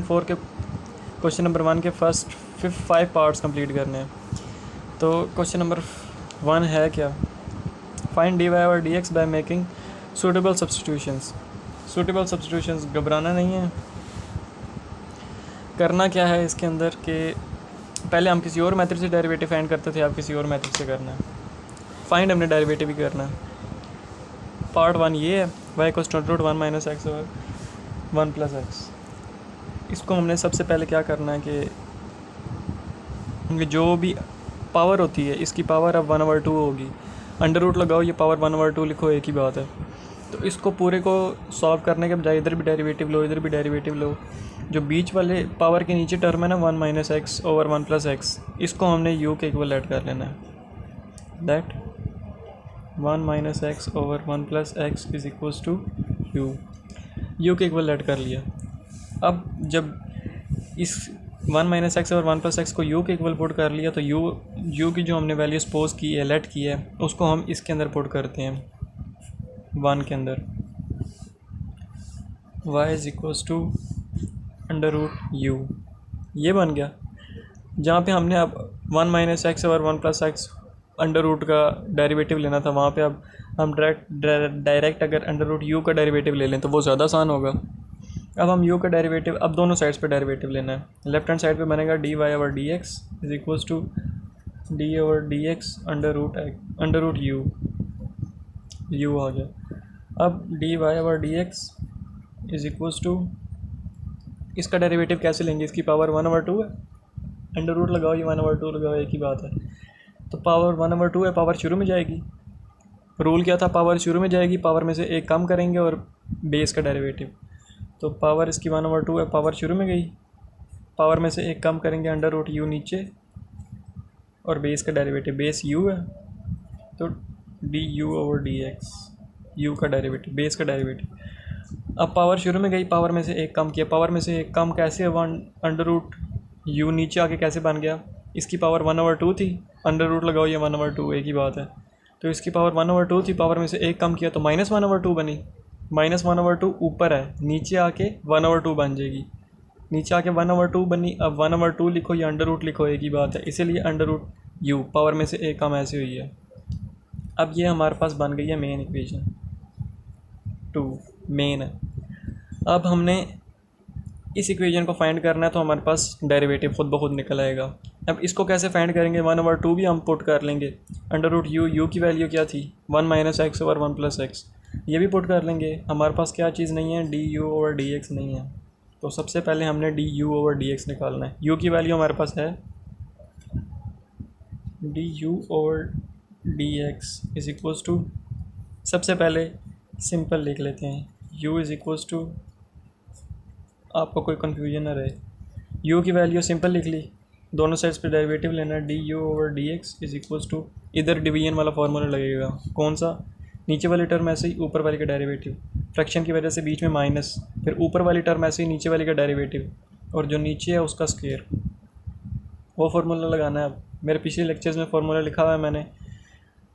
4 के question number 1 के first 5 parts complete करने हैं। तो क्वेश्चन नंबर 1 है क्या, फाइंड डी वाई और d x by making suitable substitutions. Suitable substitutions, घबराना नहीं है। करना क्या है इसके अंदर कि पहले हम किसी और मेथड से डेरिवेटिव फाइंड करते थे, अब किसी और मेथड से करना है। फाइंड हमने डेरिवेटिव ही करना है। पार्ट 1 ये है, y equals to root 1 minus x और 1 प्लस एक्स। इसको हमने सबसे पहले क्या करना है कि जो भी पावर होती है इसकी पावर अब 1/2 होगी। अंडर रूट लगाओ, ये पावर 1/2 लिखो, एक ही बात है। तो इसको पूरे को सॉल्व करने के बजाय इधर भी डेरिवेटिव लो, इधर भी डेरिवेटिव लो। जो बीच वाले पावर के नीचे टर्म है ना 1 minus x over 1 plus x, इसको हमने यू के इक्वल ऐड कर लेना है। That 1 minus x over 1 plus x is equals to u के इक्वल ऐड कर लिया। अब जब इस 1 माइनस एक्स और 1 प्लस एक्स को यू के इक्वल पुट कर लिया तो यू की जो हमने वैल्यू सपोज की है, लेट की है, उसको हम इसके अंदर पुट करते हैं 1 के अंदर। y is equals to under root u, ये बन गया। जहाँ पे हमने अब 1 माइनस एक्स और 1 प्लस एक्स अंडर रूट का डेरिवेटिव लेना था, वहाँ पे अब हम डायरेक्ट अगर अंडर रूट यू का डेरिवेटिव ले लें तो वो ज़्यादा आसान होगा। अब हम यू का डेरिवेटिव, अब दोनों साइड्स पे डेरिवेटिव लेना है। लेफ्ट हैंड साइड पे बनेगा D Y over D x is equals to d over D x under root u आ गया। अब D Y over D x is equals to, इसका डेरिवेटिव कैसे लेंगे, इसकी पावर 1/2 है, अंडर रूट लगाओ, ये 1/2 लगाओ, एक ही बात है। तो पावर 1/2 है, पावर शुरू में जाएगी। रूल क्या था, पावर शुरू में जाएगी, पावर में से एक कम करेंगे और बेस का डेरिवेटिव। तो पावर इसकी 1/2 है, पावर शुरू में गई, पावर में से एक कम करेंगे, अंडर रूट यू नीचे और बेस का डेरिवेटिव, बेस यू है तो d you over D x, you का डेरिवेटिव, बेस का डेरिवेटिव। अब पावर शुरू में गई, पावर में से एक कम किया, पावर में से एक कम कैसे, अंडर रूट यू नीचे आके कैसे बन गया, इसकी पावर 1/2 थी, अंडर रूट लगाओ, ये 1/2, एक ही बात है। तो इसकी पावर 1/2 थी, पावर में से एक कम किया तो -1/2 बनी। -1/2 ऊपर है, नीचे आके 1/2 बन जाएगी, नीचे आके 1/2 बनी। अब 1/2 लिखो या अंडर रूट लिखो, एक ही बात है, इसीलिए अंडर रूट यू, पावर में से एक कम ऐसे हुई है। अब ये हमारे पास बन गई है मेन इक्वेशन 2, मेन है। अब हमने इस इक्वेशन को फाइंड करना है तो हमारे पास डेरिवेटिव खुद ब खुद निकल आएगा। अब इसको कैसे फाइंड करेंगे, 1/2 भी हम पुट कर लेंगे, अंडर रूट यू की वैल्यू क्या थी 1 minus x over 1 plus x, ये भी पुट कर लेंगे। हमारे पास क्या चीज़ नहीं है, d you over D x नहीं है। तो सबसे पहले हमने d you over D x निकालना है। यू की वैल्यू हमारे पास है d you over D x is equals to, सबसे पहले सिंपल लिख लेते हैं, यू इज़ इक्वल्स टू, आपको कोई कन्फ्यूजन ना रहे, यू की वैल्यू सिंपल लिख ली, दोनों साइड्स पे डेरिवेटिव लेना है, d you over D x is equals to, इधर डिवीजन वाला फार्मूला लगेगा, कौन सा, नीचे वाली टर्म ऐसे ही ऊपर वाली का डेरिवेटिव, फ्रैक्शन की वजह से बीच में माइनस, फिर ऊपर वाली टर्म ऐसे ही नीचे वाली का डेरिवेटिव, और जो नीचे है उसका स्क्वायर, वो फार्मूला लगाना है। अब मेरे पिछले लेक्चर्स में फार्मूला लिखा हुआ है मैंने,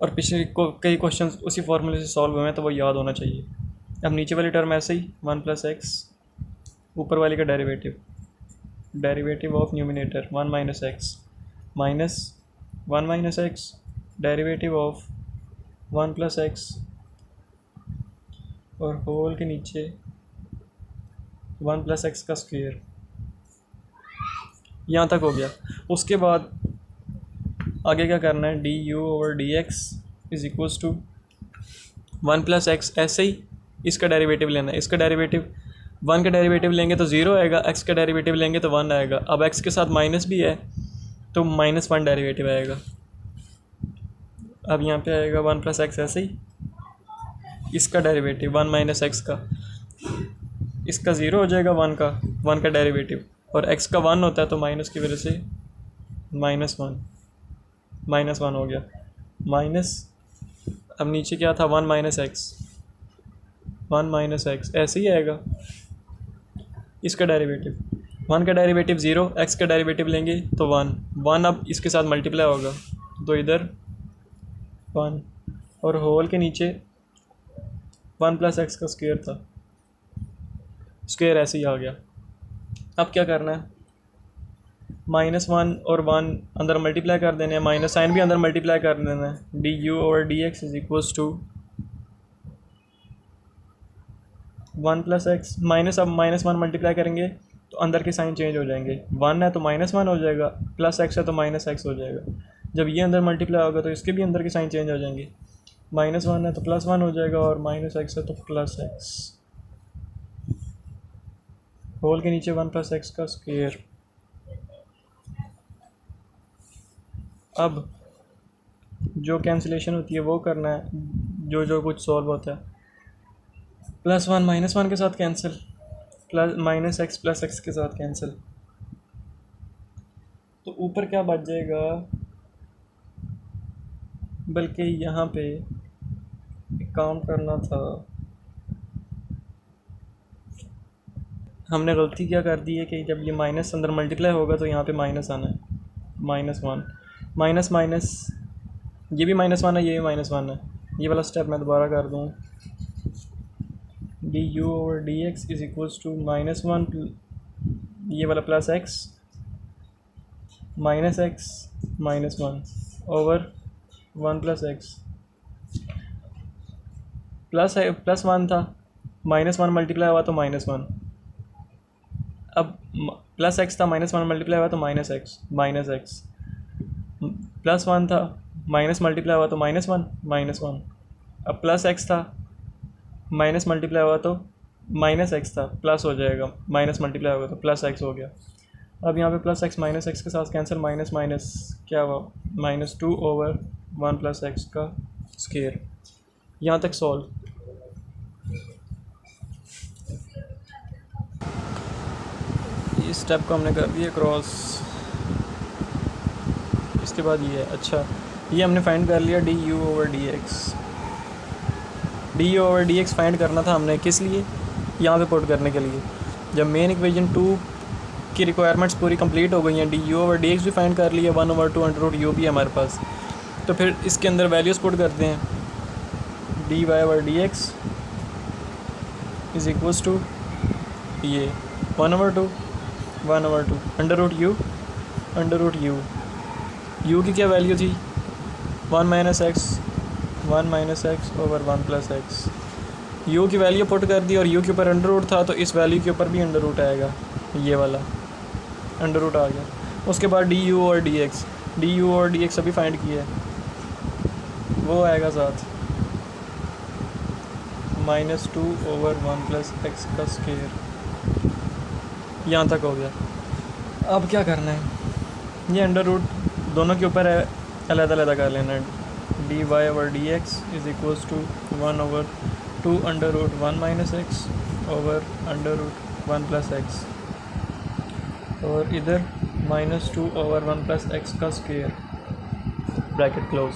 और पिछले कई क्वेश्चन उसी फार्मूले से सॉल्व हुए हैं, तो वो याद होना चाहिए। अब नीचे वाली टर्म ऐसे ही 1 प्लस एक्स, ऊपर वाली का derivative of numerator 1 minus x, minus 1 minus x, derivative of 1 plus x, और होल के नीचे 1 प्लस एक्स का स्क्वायर। यहाँ तक हो गया। उसके बाद आगे क्या करना है, d you over D x is equals to 1 plus x, ऐसे ही इसका डेरिवेटिव लेना है। इसका डेरिवेटिव 1 का डेरिवेटिव लेंगे तो 0 आएगा, x का डेरिवेटिव लेंगे तो 1 आएगा। अब x के साथ माइनस भी है तो -1 डेरिवेटिव आएगा। अब यहाँ पे आएगा 1 प्लस एक्स, ऐसे ही इसका डेरिवेटिव 1 माइनस एक्स का, इसका 0 हो जाएगा, 1 का डेरिवेटिव, और x का 1 होता है तो माइनस की वजह से -1 हो गया, माइनस। अब नीचे क्या था, 1 माइनस एक्स, ऐसे ही आएगा इसका डेरिवेटिव, 1 का डेरिवेटिव 0, x का डेरिवेटिव लेंगे तो 1, अब इसके साथ मल्टीप्लाई होगा तो इधर 1, और होल के नीचे 1 प्लस एक्स का स्क्वायर था, स्क्वायर ऐसे ही आ गया। अब क्या करना है, -1 और 1 अंदर मल्टीप्लाई कर देने हैं, माइनस साइन भी अंदर मल्टीप्लाई कर देना है। D you over D x is equals to 1 plus x minus, अब -1 मल्टीप्लाई करेंगे तो अंदर के साइन चेंज हो जाएंगे। 1 है तो -1 हो जाएगा, प्लस एक्स है तो -x हो जाएगा। जब ये अंदर मल्टीप्लाई होगा तो इसके भी अंदर के साइन चेंज हो जाएंगे। -1 है तो +1 हो जाएगा और -x है तो +x। होल के नीचे 1 + x का स्क्वायर। अब जो कैंसिलेशन होती है वो करना है, जो जो कुछ सॉल्व होता है। +1 -1 के साथ कैंसिल, -x +x के साथ कैंसिल, तो ऊपर क्या बच जाएगा, बल्कि यहाँ पे एक काम करना था, हमने गलती क्या कर दी है कि जब ये माइनस अंदर मल्टीप्लाई होगा तो यहाँ पे माइनस आना है। -1 माइनस माइनस, ये भी -1 है, ये भी -1 है। ये वाला स्टेप मैं दोबारा कर दूँ, d you over D x is equals to -1, ये वाला +x -x -1 ओवर 1 + x, +1 था, -1 मल्टीप्लाई हुआ तो -1, अब +x था, -1 मल्टीप्लाई हुआ तो -x, +1 था, माइनस मल्टीप्लाई हुआ तो -1, अब +x था, माइनस मल्टीप्लाई हुआ तो -x था, प्लस हो जाएगा, माइनस मल्टीप्लाई होगा तो +x हो गया। अब यहाँ पे +x -x के साथ कैंसिल, माइनस माइनस क्या हुआ, -2 ओवर 1 + x का स्क्वायर। यहाँ तक सॉल्व। इस स्टेप को हमने कर दिया क्रॉस। इसके बाद ये है, अच्छा ये हमने फाइंड कर लिया D you over D x. D you over D x find करना था हमने, किस लिए, यहाँ पे पुट करने के लिए। जब मेन इक्वेशन 2 की रिक्वायरमेंट्स पूरी कंप्लीट हो गई हैं, d you over D x भी फाइंड कर लिया, 1/2 अंडर रूट भी है हमारे पास, तो फिर इसके अंदर वैल्यूज़ पुट करते हैं। D Y over D x is equals to ये 1/2 अंडर रूट यू की क्या वैल्यू थी, 1 - x ओवर 1 + x। यू की वैल्यू पुट कर दी और यू के ऊपर अंडर रूट था तो इस वैल्यू के ऊपर भी अंडर रूट आएगा, ये वाला अंडर रूट आ गया। उसके बाद डी यू और डी एक्स अभी फाइंड किया है, वो आएगा साथ -2 ओवर 1 + x का स्क्वायर। यहाँ तक हो गया। अब क्या करना है, ये अंडर रूट दोनों के ऊपर है, अलग-अलग कर लेना है। D Y over D x is equals to 1/2 under root 1 - x over under root 1 + x, और इधर -2 ओवर 1 + x का स्क्वायर, ब्रैकेट क्लोज।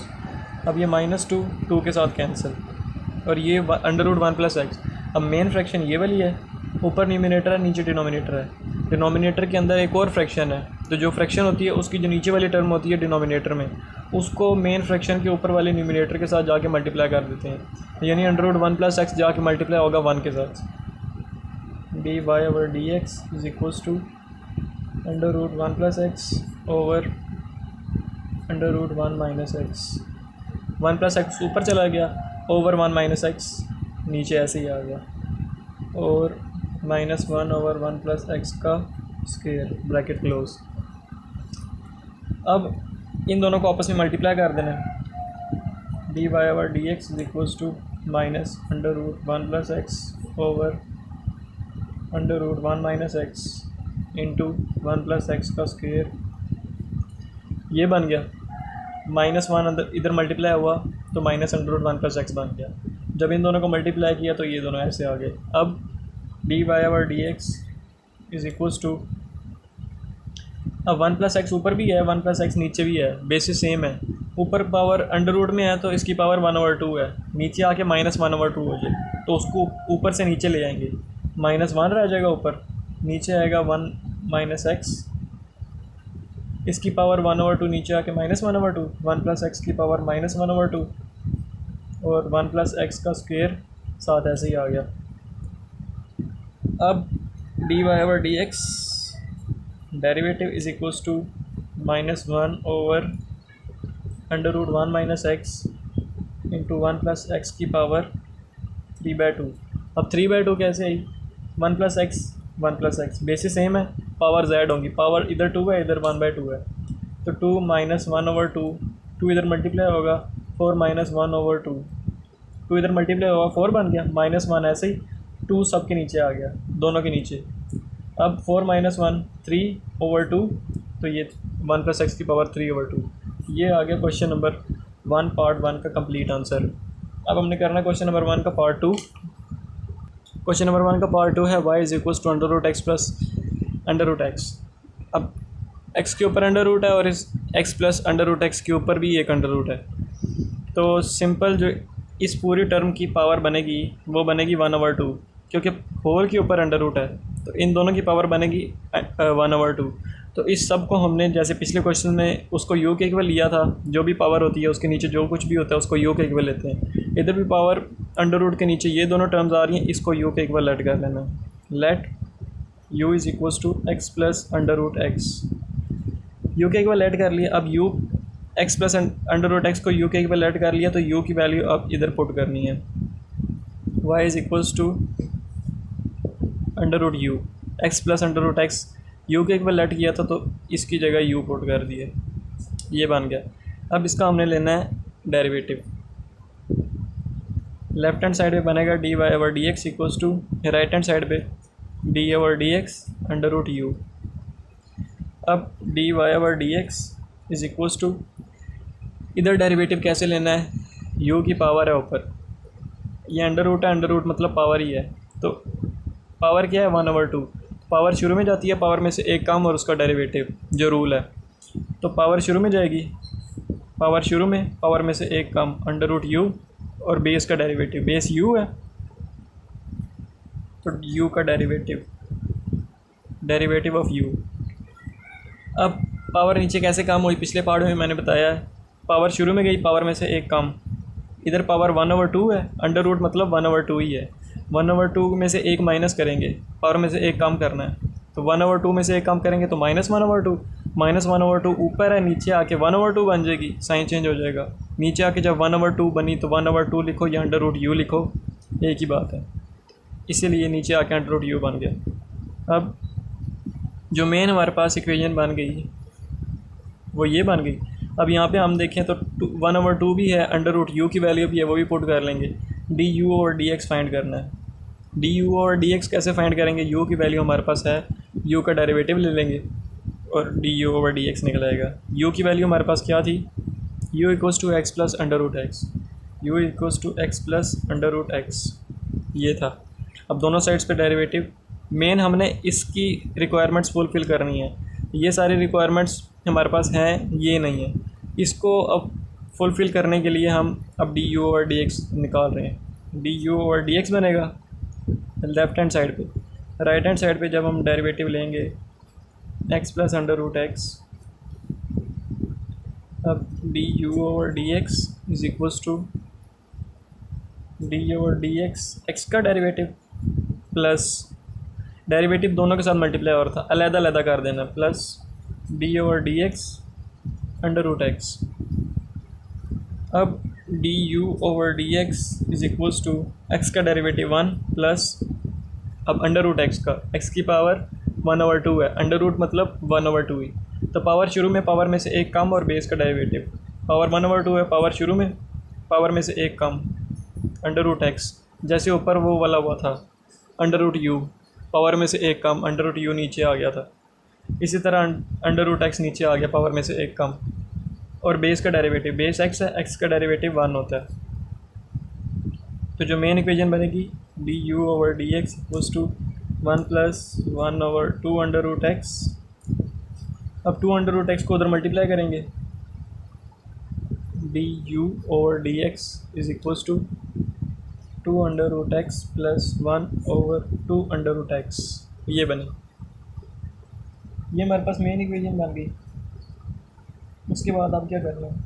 अब ये -2 के साथ कैंसिल, और ये अंडर रूट 1 + x। अब मेन फ्रैक्शन ये वाली है, ऊपर न्यूमिनेटर है, नीचे डिनोमिनेटर है। डिनोमिनेटर के अंदर एक और फ्रैक्शन है, तो जो फ्रैक्शन होती है उसकी जो नीचे वाली टर्म होती है डिनोमिनेटर में, उसको मेन फ्रैक्शन के ऊपर वाले न्यूमिनेटर के साथ जाके मल्टीप्लाई कर देते हैं, यानी अंडर रूट 1 + x जाके मल्टीप्लाई होगा 1 के साथ। D Y over D x is equals to under root 1 + x over under root 1 - x। 1 + x ऊपर चला गया, ओवर 1 - x नीचे ऐसे ही आ गया, और -1 ओवर 1 + x का स्क्वायर, ब्रैकेट क्लोज। अब इन दोनों को आपस में मल्टीप्लाई कर देना है। D Y over D x is equals to under root 1 + x over under root 1 - x into 1 + x का स्क्वायर। ये बन गया, -1 अंदर इधर मल्टीप्लाई हुआ तो अंडर रूट 1 + x बन गया। जब इन दोनों को मल्टीप्लाई किया तो ये दोनों ऐसे आ गए। अब D Y over D x is equals to, अब 1 + x ऊपर भी है, 1 + x नीचे भी है, बेसिस सेम है। ऊपर पावर अंडर रूट में है तो इसकी पावर 1/2 है, नीचे आके -1/2 हो जाए तो उसको ऊपर से नीचे ले जाएंगे, -1 रह जाएगा ऊपर, नीचे आएगा 1 - x, इसकी पावर 1/2 नीचे आके -1/2, 1 + x की पावर -1/2 और 1 + x का स्क्वायर साथ ऐसे ही आ गया। अब D Y over D x derivative is equals to -1 over under root 1 minus x into 1 plus x की पावर 3/2। अब 3/2 कैसे आई? 1 प्लस एक्स बेसिस सेम है, पावर z होंगी, पावर इधर 2 है इधर 1/2 है, तो 2 माइनस 1/2, 2 इधर मल्टीप्लाई होगा 4 माइनस 1/2, 2 इधर मल्टीप्लाई होगा 4 बन गया, -1 ऐसे ही 2 सब के नीचे आ गया, दोनों के नीचे। अब 4 माइनस 1 3/2, तो ये 1 प्लस एक्स की पावर 3/2। ये आ गया क्वेश्चन नंबर 1 पार्ट 1 का कंप्लीट आंसर। अब हमने करना क्वेश्चन नंबर 1 का पार्ट 2। क्वेश्चन नंबर 1 का पार्ट 2 है y is equals to under root x plus under root x. अब x के ऊपर अंडर रूट है और इस x plus under root x के ऊपर भी एक अंडर रूट है, तो सिंपल जो इस पूरी टर्म की पावर बनेगी वो बनेगी 1/2, क्योंकि होल के ऊपर अंडर रूट है तो इन दोनों की पावर बनेगी 1/2। तो इस सब को हमने जैसे पिछले क्वेश्चन में उसको u के इक्वल लिया था, जो भी पावर होती है उसके नीचे जो कुछ भी होता है उसको u के इक्वल लेते हैं। इधर भी पावर अंडर रूट के नीचे ये दोनों टर्म्स आ रही हैं, इसको u के इक्वल लेट कर लेना। Let u is equals to x plus under root x, u के इक्वल लेट कर लिया। अब u x plus under root x को u के इक्वल लेट कर लिया, तो u की वैल्यू अब इधर पुट करनी है। y is equals to under root u, x plus under root x u के इक्वल लेट किया था तो इसकी जगह यू पुट कर दिए, ये बन गया। अब इसका हमने लेना है डेरिवेटिव। लेफ्ट हैंड साइड पे बनेगा D Y over D x equals to right hand side पे D over D x under root you. अब D Y over D x is equals to, इधर डेरिवेटिव कैसे लेना है, यू की power है ऊपर, ये अंडर रूट है, अंडर रूट मतलब पावर ही है, तो पावर क्या है 1/2, पावर शुरू में जाती है, पावर में से एक कम और उसका डेरिवेटिव जो रूल है, तो पावर शुरू में जाएगी, पावर शुरू में, पावर में से एक कम, अंडर रूट यू और बेस का डेरिवेटिव, बेस यू है तो यू का डेरिवेटिव, डेरिवेटिव ऑफ यू। अब पावर नीचे कैसे कम हुई, पिछले पार्ट में मैंने बताया है, पावर शुरू में गई, पावर में से एक कम, इधर पावर 1/2 है, अंडर रूट मतलब 1/2 ही है, 1/2 में से एक माइनस करेंगे, पावर में से एक कम करना है, तो 1/2 में से एक कम करेंगे तो -1/2, -1/2 ऊपर है, नीचे आके 1/2 बन जाएगी, साइन चेंज हो जाएगा, नीचे आके जब 1/2 बनी तो 1/2 लिखो या अंडर रूट यू लिखो, एक ही बात है, इसीलिए नीचे आके अंडर रूट यू बन गया। अब जो मेन हमारे पास इक्वेशन बन गई वो ये बन गई। अब यहाँ पे हम देखें तो 1/2 भी है, अंडर रूट यू की वैल्यू भी है, वो भी पुट कर लेंगे। डी यू और डी एक्स फाइंड करना है। डी यू और डी एक्स कैसे फाइंड करेंगे, यू की वैल्यू हमारे पास है, यू का डेरिवेटिव ले लेंगे और d you over D x निकल आएगा। यू की वैल्यू हमारे पास क्या थी, u equals to x plus under root x, u equals to x plus under root x, ये था। अब दोनों साइड्स पे डेरिवेटिव, मेन हमने इसकी रिक्वायरमेंट्स फुलफिल करनी है, ये सारी रिक्वायरमेंट्स हमारे पास हैं, ये नहीं है, इसको अब फुलफ़िल करने के लिए हम अब d you over D x निकाल रहे हैं। D you over D x बनेगा लेफ़्ट हैंड साइड पे, राइट हैंड साइड पे जब हम डेरिवेटिव लेंगे x plus under root x, अब d you over D x is equals to d you over D x का डेरिवेटिव प्लस डेरिवेटिव दोनों के साथ मल्टीप्लाई हो रहा था, अलग अलग कर देना, plus d over D x under root x. अब d you over D x is equals to x का डेरिवेटिव 1 प्लस अब अंडर रूट एक्स का, एक्स की पावर 1/2 है, अंडर रूट मतलब 1/2 ही, तो पावर शुरू में, पावर में से एक कम और बेस का डेरिवेटिव, पावर 1/2 है, पावर शुरू में, पावर में से एक कम, अंडर रूट एक्स, जैसे ऊपर वो वाला हुआ था अंडर रूट यू, पावर में से एक कम, अंडर रूट यू नीचे आ गया था, इसी तरह अंडर रूट एक्स नीचे आ गया, पावर में से एक कम, और बेस का डेरिवेटिव, बेस एक्स है, एक्स का डेरिवेटिव 1 होता है। तो जो मेन इक्वेशन बनेगी d you over D x equals to 1 plus 1/2 under root x. अब 2 अंडर रूट एक्स को उधर मल्टीप्लाई करेंगे, d you over D x is equals to 2 under root x plus 1/2 under root x, ये बनी, ये हमारे पास main equation बन गई। उसके बाद आप क्या करना है,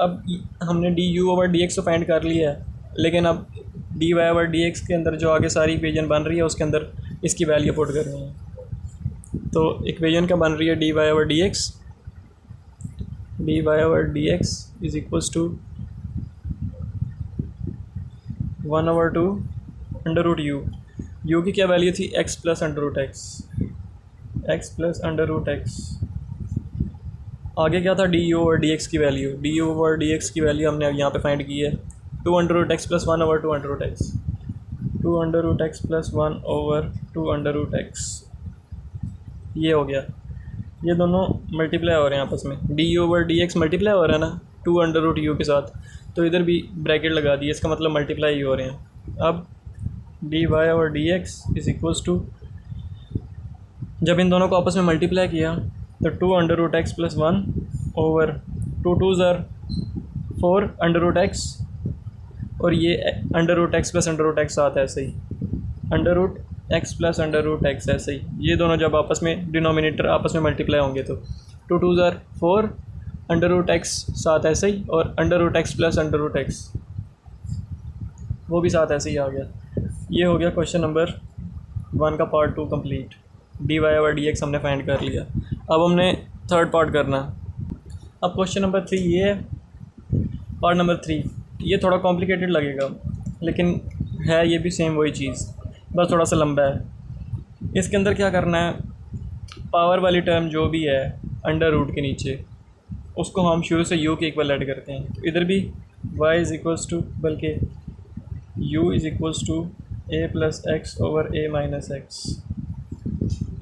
अब हमने d you over D x तो फाइंड कर लिया है, लेकिन अब D Y over D x के अंदर जो आगे सारी इक्वेशन बन रही है उसके अंदर इसकी वैल्यू पुट करनी है। तो इक्वेशन क्या बन रही है, d Y over D x is equals to 1/2 under root u की क्या वैल्यू थी, x plus under root x. आगे क्या था, d you over D x की वैल्यू हमने अब यहाँ पे फाइंड की है 2√x plus 1/2 under root x, 2√x plus 1/2 under root x. ये हो गया, ये दोनों मल्टीप्लाई हो रहे हैं आपस में, D you over D x multiply हो रहा है ना 2√u के साथ, तो इधर भी ब्रैकेट लगा दिए, इसका मतलब मल्टीप्लाई ही हो रहे हैं। अब D Y over D x is equals to, जब इन दोनों को आपस में मल्टीप्लाई किया तो 2√x प्लस 1/2 2 ज़र 4 अंडर रूट एक्स, और ये under root x plus under root x आता है ऐसे ही, under root x plus under root x ऐसे ही, ये दोनों जब आपस में डिनोमिनेटर आपस में मल्टीप्लाई होंगे तो 2 ज़र 4 अंडर रूट एक्स साथ ऐसे ही, और under root x plus under root x वो भी साथ ऐसे ही आ गया। ये हो गया क्वेश्चन नंबर 1 का part 2 complete. D Y over D x हमने फाइंड कर लिया। अब हमने थर्ड पार्ट करना। अब क्वेश्चन नंबर 3 ये है, पार्ट नंबर 3 ये थोड़ा कॉम्प्लिकेटेड लगेगा लेकिन है ये भी सेम वही चीज़, बस थोड़ा सा लंबा है। इसके अंदर क्या करना है, पावर वाली टर्म जो भी है अंडर रूट के नीचे उसको हम शुरू से u के इक्वल ऐड करते हैं, तो इधर भी y इज़ इक्वल्स टू, बल्कि u is equals to a plus x over a minus x.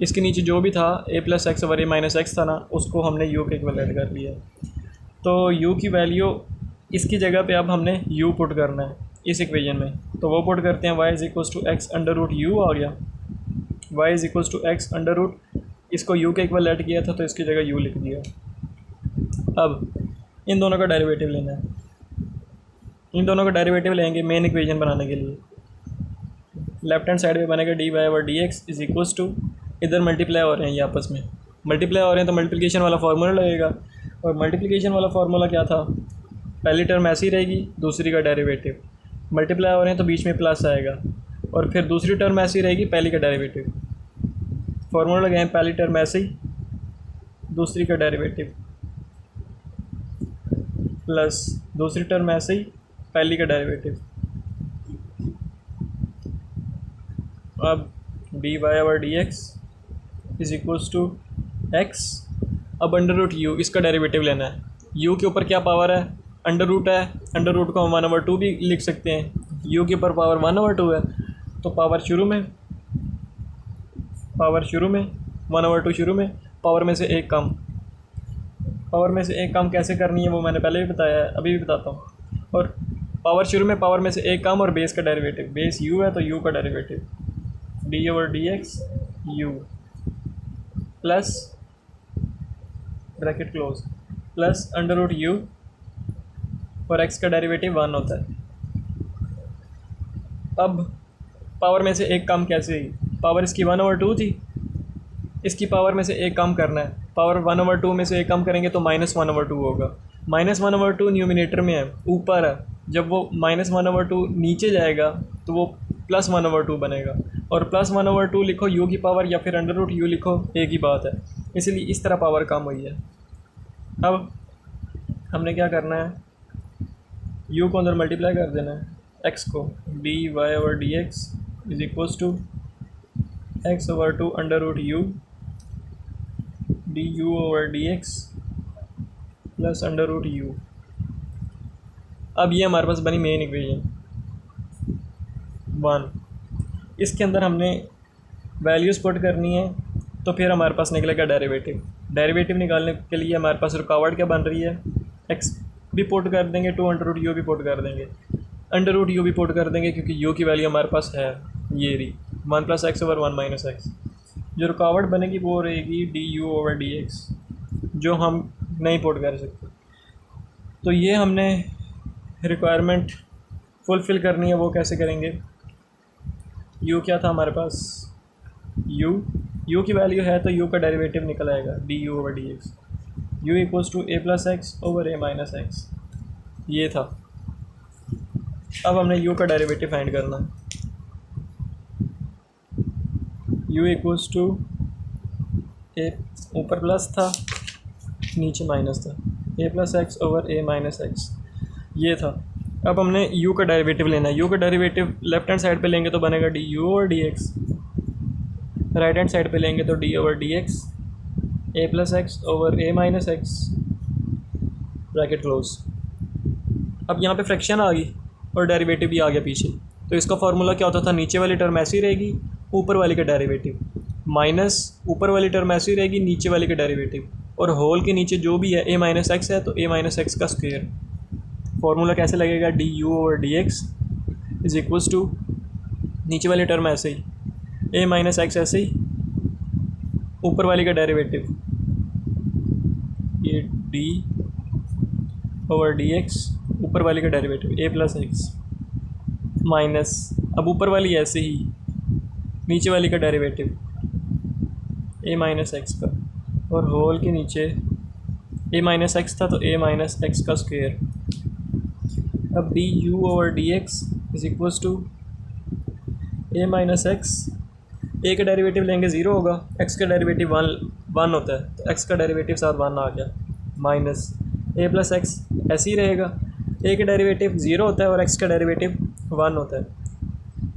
इसके नीचे जो भी था a plus x over a minus x था ना, उसको हमने u के इक्वल ऐड कर लिया। तो u की वैल्यू इसकी जगह पे अब हमने u पुट करना है इस इक्वेशन में, तो वो पुट करते हैं, y is equals to x under root u आ गया, y is equals to x under root, इसको u के इक्वल ऐड किया था तो इसकी जगह u लिख दिया। अब इन दोनों का डेरिवेटिव लेना है, इन दोनों का डेरिवेटिव लेंगे मेन इक्वेशन बनाने के लिए। लेफ्ट हैंड साइड में बनेगा D Y over D x is equals to, इधर मल्टीप्लाई हो रहे हैं ये आपस में मल्टीप्लाई हो रहे हैं तो मल्टीप्लिकेशन वाला फार्मूला लगेगा, और मल्टीप्लिकेशन वाला फार्मूला क्या था, पहली टर्म ऐसी रहेगी दूसरी का डेरिवेटिव, मल्टीप्लाई हो रहे हैं तो बीच में प्लस आएगा, और फिर दूसरी टर्म ऐसी रहेगी पहली का डेरिवेटिव। फार्मूला लगाएं, पहली टर्म ऐसे ही दूसरी का डेरिवेटिव प्लस दूसरी टर्म ऐसे ही पहली का डेरिवेटिव। अब D Y over D x is equals to x, अब अंडर रूट यू इसका डेरिवेटिव लेना है। यू के ऊपर क्या पावर है, अंडर रूट है, अंडर रूट को हम 1/2 भी लिख सकते हैं, यू के ऊपर पावर 1/2 है, तो पावर शुरू में 1/2 शुरू में, पावर में से एक कम, पावर में से एक कम कैसे करनी है वो मैंने पहले भी बताया है, अभी भी बताता हूँ। और पावर शुरू में पावर में से एक कम, और बेस का डेरिवेटिव, बेस u है तो u का derivative d over D x u plus bracket close plus under root u, और x का डेरिवेटिव 1 होता है। अब पावर में से एक कम कैसे ही, पावर इसकी 1/2 थी, इसकी पावर में से एक कम करना है, पावर 1/2 में से एक कम करेंगे तो -1/2 होगा, -1/2 न्यूमिनेटर में है, ऊपर है, जब वो -1/2 नीचे जाएगा तो वो +1/2 बनेगा, और +1/2 लिखो u की पावर या फिर अंडर रूट यू लिखो एक ही बात है, इसलिए इस तरह पावर कम हुई है। अब हमने क्या करना है, u को अंदर मल्टीप्लाई कर देना है, x को, d Y over D x is equals to x/2 under root u d you over D x plus under root you. अब ये हमारे पास बनी मेन इक्वेशन 1, इसके अंदर हमने वैल्यूज़ पुट करनी है, तो फिर हमारे पास निकलेगा डेरिवेटिव। डेरिवेटिव निकालने के लिए हमारे पास रुकावट क्या बन रही है, x भी पुट कर देंगे, 2 अंडर रूट यू भी पुट कर देंगे, अंडर रूट यू भी पुट कर देंगे क्योंकि u की वैल्यू हमारे पास है ये रही 1 + x ओवर 1 - x। जो रुकावट बनेगी वो रहेगी D you over D x, जो हम नहीं पुट कर सकते। तो ये हमने रिक्वायरमेंट फुलफ़िल करनी है, वो कैसे करेंगे, u क्या था हमारे पास, u की वैल्यू है तो u का डेरिवेटिव निकल आएगा d you over D x, u equals to a plus x over a minus x, ये था। अब हमने u का डेरिवेटिव फाइंड करना है, u इक्वल्स टू ए ऊपर प्लस था नीचे माइनस था, ए plus x over a minus x ये था। अब हमने u का डेरिवेटिव लेना है। u का डेरिवेटिव लेफ्ट हैंड साइड पे लेंगे तो बनेगा D you over D x, right hand side पे लेंगे तो d over D x a plus x over a minus x bracket close. अब यहाँ पे फ्रैक्शन आ गई और डेरिवेटिव भी आ गया पीछे, तो इसका फार्मूला क्या होता था, नीचे वाली टर्म ऐसी रहेगी, ऊपर वाली का डेरिवेटिव माइनस ऊपर वाली टर्म ऐसी रहेगी, नीचे वाली का डेरिवेटिव, और होल के नीचे जो भी है ए माइनस एक्स है तो ए माइनस एक्स का स्क्वायर। फार्मूला कैसे लगेगा, d you over D x is equals to नीचे वाली टर्म ऐसे ही, ए माइनस एक्स ऐसे ही, ऊपर वाली का डेरिवेटिव ये डी ओवर डी एक्स, ऊपर वाली का डेरिवेटिव ए प्लस एक्स माइनस, अब ऊपर वाली ऐसे ही, नीचे वाली का डेरिवेटिव ए माइनस एक्स का, और होल के नीचे ए माइनस एक्स था तो ए माइनस एक्स का स्क्वायर। अब d you over D x is equals to a minus x, a का डेरिवेटिव लेंगे ज़ीरो होगा, एक्स का डेरिवेटिव वन होता है तो एक्स का डेरिवेटिव साथ वन आ गया, माइनस ए प्लस एक्स ऐसे ही रहेगा, ए का डेरिवेटिव ज़ीरो होता है और एक्स का डेरिवेटिव वन होता है।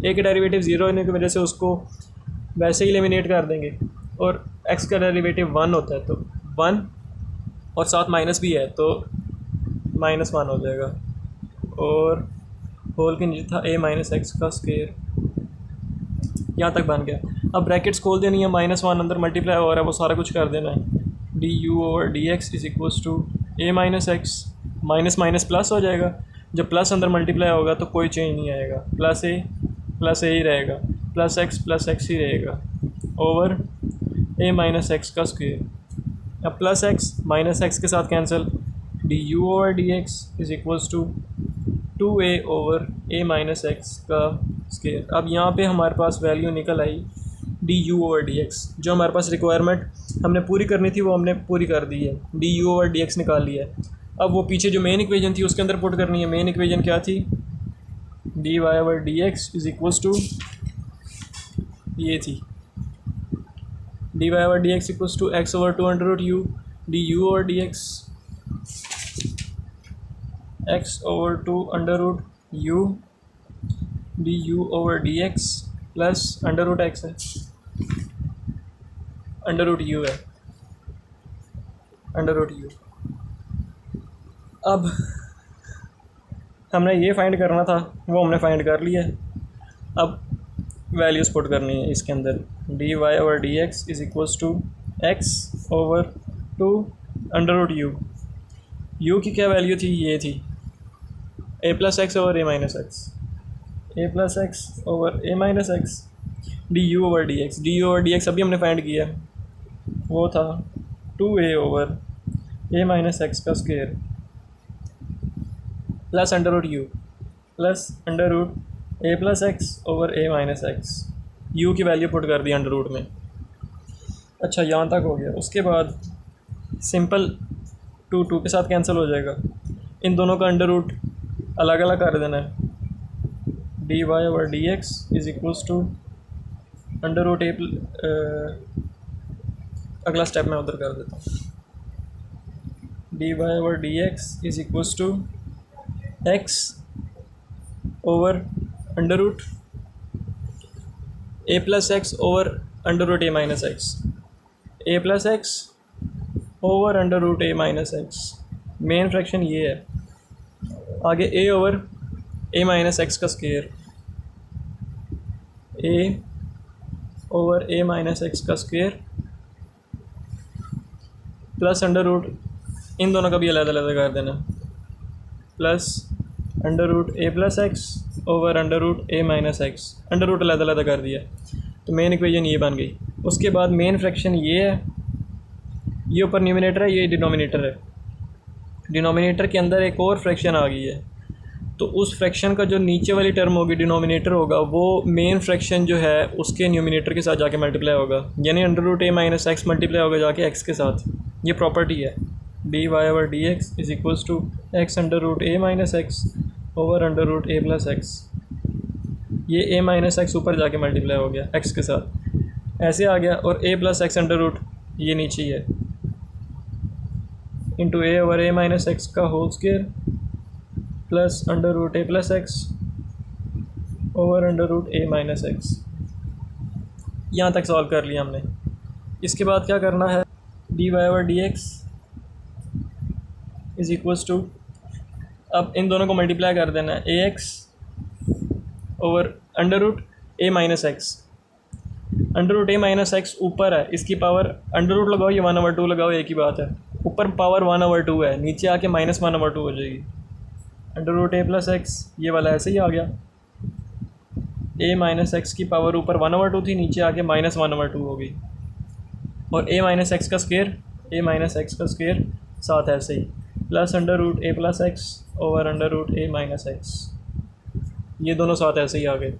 ए का डेरिवेटिव ज़ीरो होने की वजह से उसको वैसे ही एलिमिनेट कर देंगे, और एक्स का डेरिवेटिव वन होता है तो वन, और साथ माइनस भी है तो माइनस वन हो जाएगा, और होल के नीचे था ए माइनस एक्स का स्क्वायर। यहाँ तक बन गया। अब ब्रैकेट्स खोल देनी है, माइनस वन अंदर मल्टीप्लाई हो रहा है वो सारा कुछ कर देना है। D you over D x is equals to a minus x, minus minus plus हो जाएगा, जब प्लस अंदर मल्टीप्लाई होगा तो कोई चेंज नहीं आएगा, प्लस ए ही रहेगा, प्लस एक्स ही रहेगा ओवर ए माइनस एक्स का स्क्वायर। अब प्लस एक्स माइनस एक्स के साथ cancel, d you over D x is equals to 2a over a minus x का स्क्वायर। अब यहाँ पे हमारे पास वैल्यू निकल आई d you over D x, जो हमारे पास रिक्वायरमेंट हमने पूरी करनी थी वो हमने पूरी कर दी है, d you over D x निकाल लिया है। अब वो पीछे जो मेन इक्वेशन थी उसके अंदर पुट करनी है। मेन इक्वेशन क्या थी, d Y over D x is equals to ये थी, d Y over D x equals to x over 2 under root u, d you over D x x over 2 under root u, d you over D x plus under root x है, under root u है, under root you. अब हमने ये find करना था वो हमने find कर लिया है। अब वैल्यूज़ पुट करनी है इसके अंदर, d Y over D x is equals to x over 2 under root u, u की क्या वैल्यू थी, ये थी a plus x over a minus x, a plus x over a minus x, d you over D x, d you over D x अभी हमने find किया, वो था 2a over a minus x का square plus under root u plus under root a plus x over a minus x, u की value put कर the under root में। अच्छा यहाँ तक हो गया। उसके बाद सिंपल 2 के साथ कैंसिल हो जाएगा, इन दोनों का अंडर रूट अलग अलग कर देना है, d Y over D x is equals to under root a, अगला स्टेप मैं उधर कर देता हूँ, d Y over D x is equals to x over under root a plus x over under root a minus x, a plus x over under root a minus x, main fraction ये है। आगे a over a minus x का square, a over a minus x का square plus under root, इन दोनों का भी अलग अलग कर देना, plus under root a plus x over under root a minus x, under root अलग अलग कर दिया तो मेन इक्वेशन ये बन गई। उसके बाद मेन फ्रैक्शन ये है, ये ऊपर न्यूमिनेटर है, ये डिनोमिनेटर है, डिनोमिनेटर के अंदर एक और फ्रैक्शन आ गई है, तो उस फ्रैक्शन का जो नीचे वाली टर्म होगी डिनोमिनेटर होगा वो मेन फ्रैक्शन जो है उसके न्यूमिनेटर के साथ जाके मल्टीप्लाई होगा, यानी under root a minus x multiply होगा जाके एक्स के साथ। ये प्रॉपर्टी है, d Y over D x is equals to x under root a minus x over under root a plus x, ये ए माइनस एक्स ऊपर जाके multiply हो गया एक्स के साथ, ऐसे आ गया, और a plus x under root ये नीचे ही है, into a over a minus x का whole square plus under root a plus x over under root a minus x. यहाँ तक सॉल्व कर लिया हमने। इसके बाद क्या करना है, d Y over D x is equals to, अब इन दोनों को मल्टीप्लाई कर देना है, a x over under root a minus x. Under root a minus x ऊपर है, इसकी पावर अंडर रूट लगाओ या 1/2 लगाओ, एक ही बात है। ऊपर पावर 1/2 है, नीचे आके -1/2 हो जाएगी। Under root a plus x, ये वाला ऐसे ही आ गया। ए माइनस एक्स की पावर ऊपर 1/2 थी, नीचे आके -1/2 हो गई। और ए माइनस एक्स का स्क्वायर, ए माइनस एक्स का स्क्वायर साथ ऐसे ही, plus under root a plus x over under root a minus x. ये दोनों साथ ऐसे ही आ गए।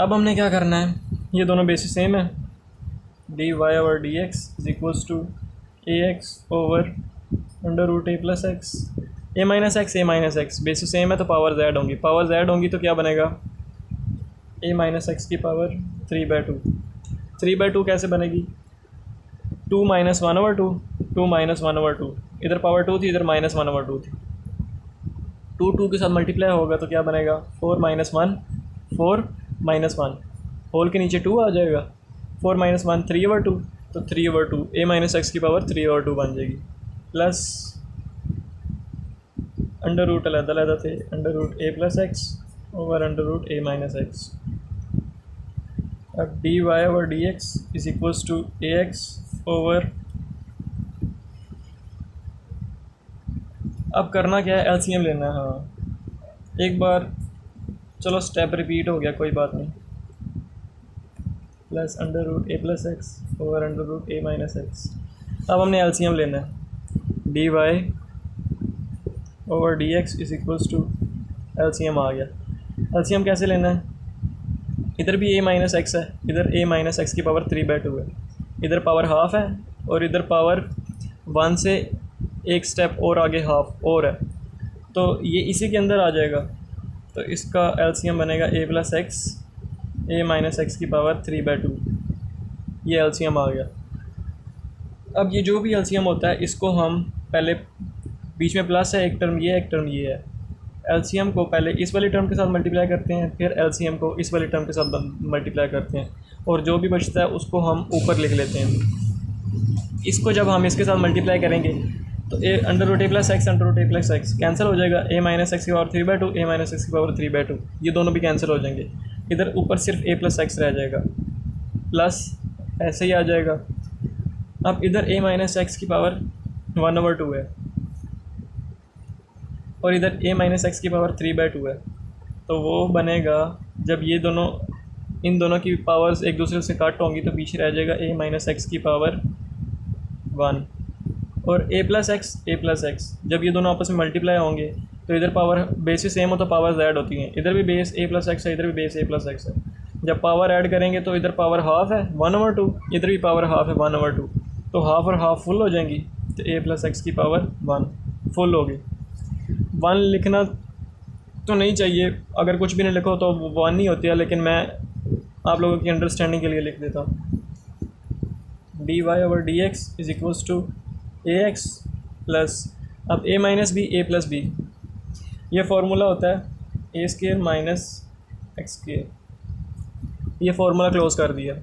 अब हमने क्या करना है, ये दोनों बेसिस सेम है, d Y over D x is equals to a x over under root a plus x. A minus x basis same है तो पावर्स ऐड होंगी, पावर्स ऐड होंगी तो क्या बनेगा, ए माइनस एक्स की पावर 3/2। 3/2 कैसे बनेगी, 2 - 1/2, 2 - 1/2, इधर पावर 2 थी, इधर -1/2 थी। 2 के साथ मल्टीप्लाई होगा तो क्या बनेगा, 4 - 1, 4 - 1, होल के नीचे 2 आ जाएगा, 4 - 1 3/2, तो 3/2 ए माइनस एक्स की पावर 3/2 बन जाएगी, प्लस अंडर रूट अलग थे, under root a plus x over under root a minus x. अब D Y over D x is equals to a x over, अब करना क्या है, एलसीएम लेना है। हाँ एक बार चलो स्टेप रिपीट हो गया, कोई बात नहीं, plus under root a plus x over under root a minus x. अब हमने एलसीएम लेना है, d Y over D x is equals to, LCM आ गया। एलसीएम कैसे लेना है, इधर भी ए माइनस एक्स है, इधर ए माइनस एक्स की पावर 3/2 है, इधर पावर हाफ है और इधर पावर 1 से एक स्टेप और आगे हाफ और है, तो ये इसी के अंदर आ जाएगा। तो इसका एलसीएम बनेगा ए plus x a minus x की पावर 3/2, ये एलसीएम आ गया। अब ये जो भी एलसीएम होता है इसको हम पहले, बीच में प्लस है, एक टर्म ये है, एक टर्म ये है, एलसीएम को पहले इस वाली टर्म के साथ मल्टीप्लाई करते हैं, फिर एलसीएम को इस वाली टर्म के साथ मल्टीप्लाई करते हैं, और जो भी बचता है उसको हम ऊपर लिख लेते हैं। इसको जब हम इसके साथ मल्टीप्लाई करेंगे तो A under root a plus x under root a plus x cancel हो जाएगा, ए माइनस एक्स की पावर 3/2 ए माइनस एक्स की पावर 3/2, ये दोनों भी कैंसिल हो जाएंगे। इधर ऊपर सिर्फ ए प्लस एक्स रह जाएगा, प्लस ऐसे ही आ जाएगा। अब इधर ए माइनस एक्स की पावर 1/2 है और इधर ए माइनस एक्स की पावर 3/2 है, तो वो बनेगा जब ये दोनों, इन दोनों की पावर्स एक दूसरे से कट होंगी तो पीछे रह जाएगा ए माइनस एक्स की पावर 1 और ए प्लस एक्स। जब ये दोनों आपस में मल्टीप्लाई होंगे तो इधर पावर बेसिस सेम हो तो पावर्स ऐड होती हैं, इधर भी बेस ए प्लस एक्स है, इधर भी बेस ए प्लस एक्स है। जब पावर ऐड करेंगे तो इधर पावर हाफ है 1/2, इधर भी पावर हाफ है 1/2, तो हाफ और हाफ फुल हो जाएंगी, तो ए प्लस एक्स की पावर 1 फुल होगी। 1 लिखना तो नहीं चाहिए, अगर कुछ भी नहीं लिखो तो 1 ही होती है, लेकिन मैं आप लोगों की अंडरस्टैंडिंग के लिए लिख देता हूँ। D Y over D x is equals to a x plus, अब a minus b a plus b, ये फार्मूला होता है a square minus x square, ये फार्मूला क्लोज कर दिया।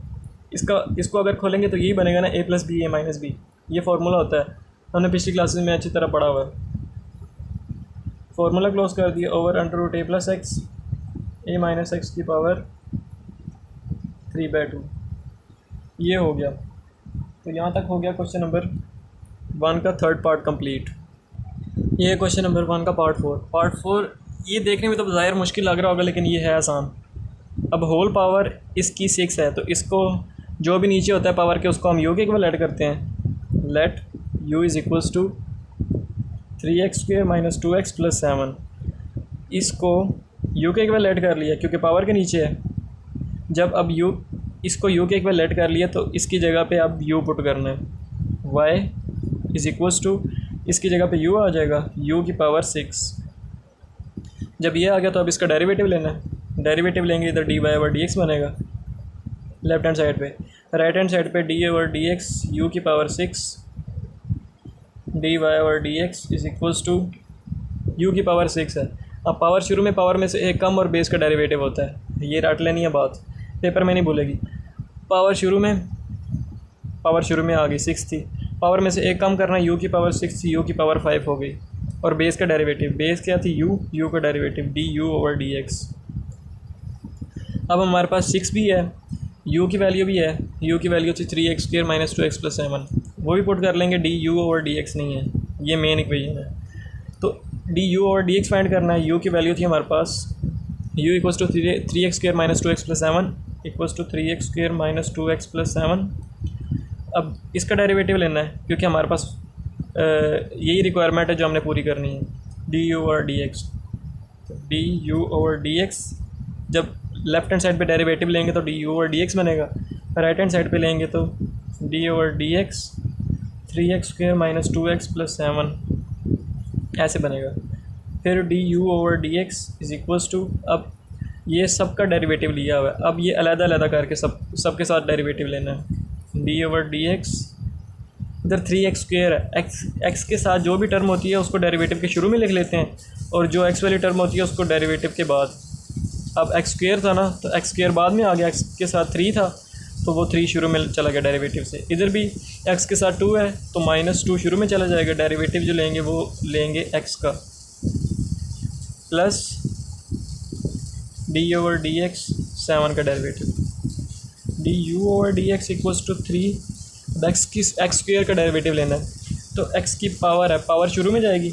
इसको अगर खोलेंगे तो यही बनेगा ना, a plus b a minus b, ये फार्मूला होता है, हमने पिछली क्लासेस में अच्छी तरह पढ़ा हुआ है। फार्मूला क्लोज कर दिया, over under root a plus x a minus x की पावर 3/2, ये हो गया। तो यहाँ तक हो गया क्वेश्चन नंबर 1 का थर्ड पार्ट कंप्लीट। ये क्वेश्चन नंबर 1 का पार्ट 4 ये देखने में तो ज़ाहिर मुश्किल लग रहा होगा, लेकिन ये है आसान। अब होल पावर इसकी 6 है, तो इसको जो भी नीचे होता है पावर के उसको हम यू के इक्वल ऐड करते हैं। Let u is equals to 3x² minus 2x plus 7, इसको u के इक्वल ऐड कर लिया क्योंकि पावर के नीचे है। जब अब इसको u के इक्वल ऐड कर लिया तो इसकी जगह पे अब u पुट करना है, y इज़ इक्वल्स टू, इसकी जगह पे u आ जाएगा u की पावर 6। जब ये आ गया तो अब इसका डेरिवेटिव लेना है, डेरिवेटिव लेंगे इधर dy ओवर dx बनेगा लेफ्ट हैंड साइड पे। राइट हैंड साइड पे D over D x u की power 6 d Y over D x is equals to u की पावर 6 है। अब पावर शुरू में पावर में से एक कम और बेस का डेरिवेटिव होता है, ये रट लेनी है बात, पेपर में नहीं भूलेगी। पावर शुरू में आ गई 6 थी, पावर में से एक कम करना, यू की पावर 6 थी, यू की पावर 5 हो गई, और बेस का डेरिवेटिव, बेस क्या थी यू का derivative d you over D x. अब हमारे पास 6 भी है, यू की वैल्यू भी है, यू की वैल्यू थी 3x² माइनस 2x प्लस 7, वो भी पुट कर लेंगे, d you over D x नहीं है, ये मेन इक्वेशन है। तो d you over D x find करना है, यू की वैल्यू थी हमारे पास u equals to 3x² minus 2x plus 7 equals to 3x² minus 2x plus 7। अब इसका डेरिवेटिव लेना है क्योंकि हमारे पास यही रिक्वायरमेंट है जो हमने पूरी करनी है, d you over D x. D you over D x जब लेफ्ट हैंड साइड पे डेरिवेटिव लेंगे तो d you over D x बनेगा, राइट हैंड साइड पे लेंगे तो d over D x 3x² minus 2x plus 7 ऐसे बनेगा। फिर डी you over D x is equals to, अब ये सब का डेरिवेटिव लिया हुआ है, अब ये अलग-अलग करके सबके साथ डेरिवेटिव लेना है। डी ओवर डी एक्स इधर 3x² है, x के साथ जो भी टर्म होती है उसको डेरिवेटिव के शुरू में लिख लेते हैं, और जो x वाली टर्म होती है उसको डेरिवेटिव के बाद। अब x² था ना, तो x² बाद में आ गया, x के साथ 3 था तो वो 3 शुरू में चला गया डेरिवेटिव से। इधर भी x के साथ 2 है तो -2 शुरू में चला जाएगा, डेरिवेटिव जो लेंगे वो लेंगे x का, plus d over D x 7 का derivative, d you over D x equals to 3। अब x² का डेरिवेटिव लेना है, तो x की पावर है, पावर शुरू में जाएगी,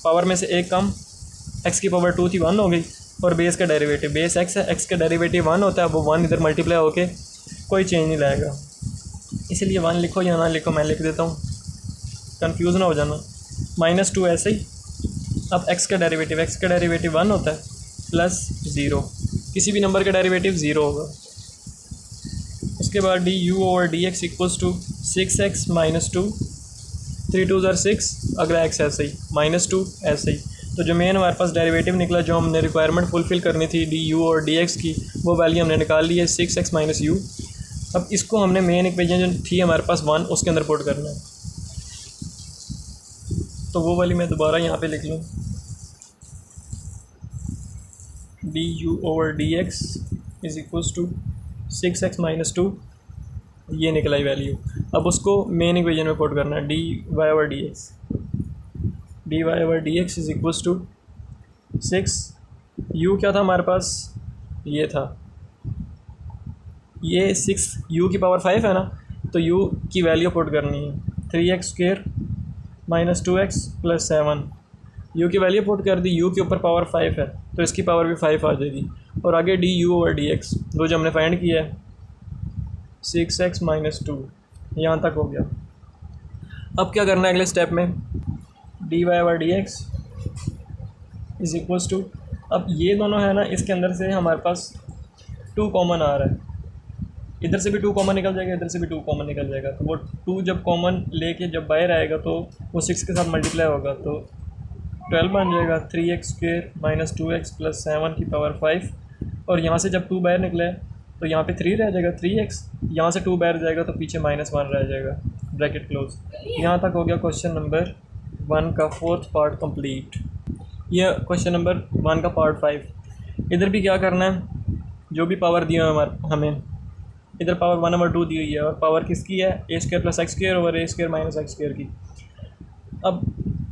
पावर में से एक कम, x की पावर 2 थी 1 हो गई, और बेस का डेरिवेटिव, बेस x है, x का डेरिवेटिव 1 होता है, वो 1 इधर मल्टीप्लाई होके कोई चेंज नहीं लाएगा, इसीलिए 1 लिखो या ना लिखो, मैं लिख देता हूँ, कंफ्यूज ना हो जाना। -2 ऐसे ही। अब x का डेरिवेटिव 1 होता है, प्लस 0, किसी भी नंबर का डेरिवेटिव 0 होगा। उसके बाद d you over D x equals to 6x minus 2, 3 2 ज़र 6, अगला x ऐसे ही, -2 ऐसे ही। तो जो मेन हमारे पास डेरिवेटिव निकला, जो हमने रिक्वायरमेंट फुलफ़िल करनी थी डी यू और डी एक्स की, वो वैल्यू हमने निकाल ली है 6x माइनस यू। अब इसको हमने मेन इक्वेशन जो थी हमारे पास 1, उसके अंदर पुट करना है, तो वो वाली मैं दोबारा यहाँ पे लिख लूँ, d you over D x is equals to 6x minus 2, ये निकला ही वैल्यू। अब उसको मेन इक्वेशन में पुट करना है, d Y over D x is equals to 6, u क्या था हमारे पास, ये था, ये 6 यू की पावर 5 है ना, तो यू की वैल्यू पुट करनी है 3x² minus 2x plus 7, you की वैल्यू पुट कर दी, यू के ऊपर पावर 5 है तो इसकी पावर भी 5 आ जाएगी, और आगे D you over D x, वो जो हमने फाइंड किया है 6x माइनस 2, यहाँ तक हो गया। अब क्या करना है अगले स्टेप में, d Y over D x is equals to, अब ये दोनों है ना, इसके अंदर से हमारे पास 2 कॉमन आ रहा है, इधर से भी 2 कॉमन निकल जाएगा, इधर से भी 2 कॉमन निकल जाएगा, तो वो 2 जब कॉमन लेके जब बाहर आएगा तो वो 6 के साथ मल्टीप्लाई होगा, तो 12 बन जाएगा, 3x² माइनस 2x प्लस 7 की पावर 5, और यहाँ से जब 2 बाहर निकले तो यहाँ पे 3 रह जाएगा, 3x, यहाँ से 2 बाहर जाएगा तो पीछे -1 रह जाएगा, ब्रैकेट क्लोज। यहाँ तक हो गया क्वेश्चन नंबर 1 का 4th पार्ट कंप्लीट। यह क्वेश्चन नंबर 1 का पार्ट 5। इधर भी क्या करना है, जो भी पावर दी है हमें, इधर पावर 1/2 दी हुई है, और पावर किसकी है, a² plus x² over a² minus x² की। अब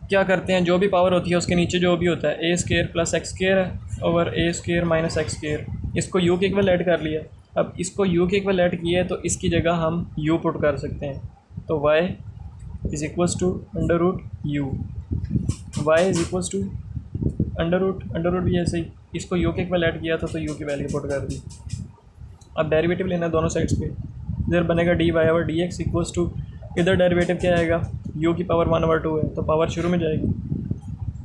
क्या करते हैं, जो भी पावर होती है उसके नीचे जो भी होता है a² प्लस x² है ओवर a² माइनस x², इसको u के इक्वल ऐड कर लिया। अब इसको u के इक्वल ऐड किया है तो इसकी जगह हम u पुट कर सकते हैं, तो y is equals to √u, y is equals to under root भी ऐसे ही, इसको u के इक्वल ऐड किया था तो u की वैल्यू पुट कर दी। अब डेरिवेटिव लेना है दोनों साइड्स पे, इधर बनेगा D Y over D x equals to, इधर डेरिवेटिव क्या आएगा, u की पावर 1/2 है तो पावर शुरू में जाएगी,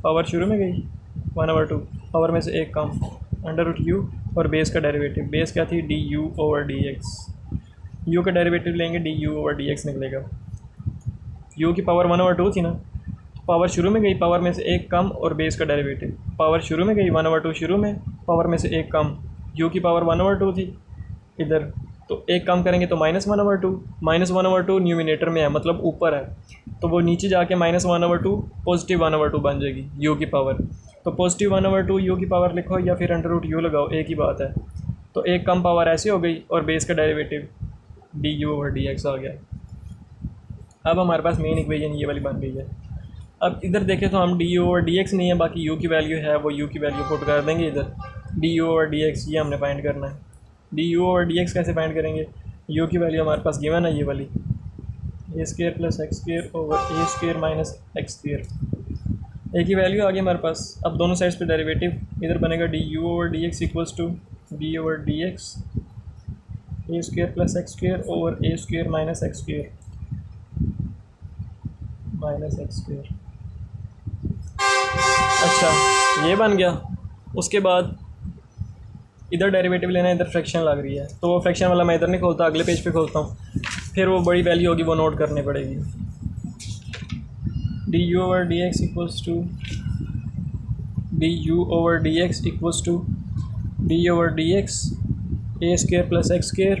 पावर शुरू में गई 1/2, पावर में से एक कम, √u, और बेस का डेरिवेटिव, बेस क्या थी, D you over D x, you का डेरिवेटिव लेंगे d you over D x निकलेगा, यू की पावर 1/2 थी ना, पावर शुरू में गई, पावर में से एक कम, और बेस का डेरिवेटिव, पावर शुरू में गई 1/2 शुरू में, पावर में से एक कम, यू की पावर 1/2 थी, इधर तो एक कम करेंगे तो -1/2, -1/2 न्यूमिनेटर में है मतलब ऊपर है, तो वो नीचे जाके -1/2 +1/2 बन जाएगी u की पावर। तो +1/2 u की पावर लिखो या फिर √u लगाओ, एक ही बात है। तो एक कम पावर ऐसे हो गई और बेस का डेरिवेटिव du/dx आ गया। अब हमारे पास मेन इक्वेशन ये वाली बन गई है। अब इधर देखें तो हम du/dx नहीं है, बाकी u की वैल्यू है, वो u की वैल्यू पुट कर देंगे इधर। du/dx ये हमने फाइंड करना है। du/dx कैसे फाइंड करेंगे, u की वैल्यू हमारे पास गिवन है ये वाली, a² + x² / a² - x²। एक ही वैल्यू आ गई हमारे पास। अब दोनों साइड्स पे डेरिवेटिव, इधर बनेगा du/dx = d/dx a² + x² / a² - x² -x²। अच्छा ये बन गया। उसके बाद इधर डेरिवेटिव लेना है, इधर फ्रैक्शन लग रही है, तो वो फ्रैक्शन वाला मैं इधर नहीं खोलता, अगले पेज पे खोलता हूँ, फिर वो बड़ी वैल्यू होगी वो नोट करनी पड़ेगी। du/dx = du/dx a² + x²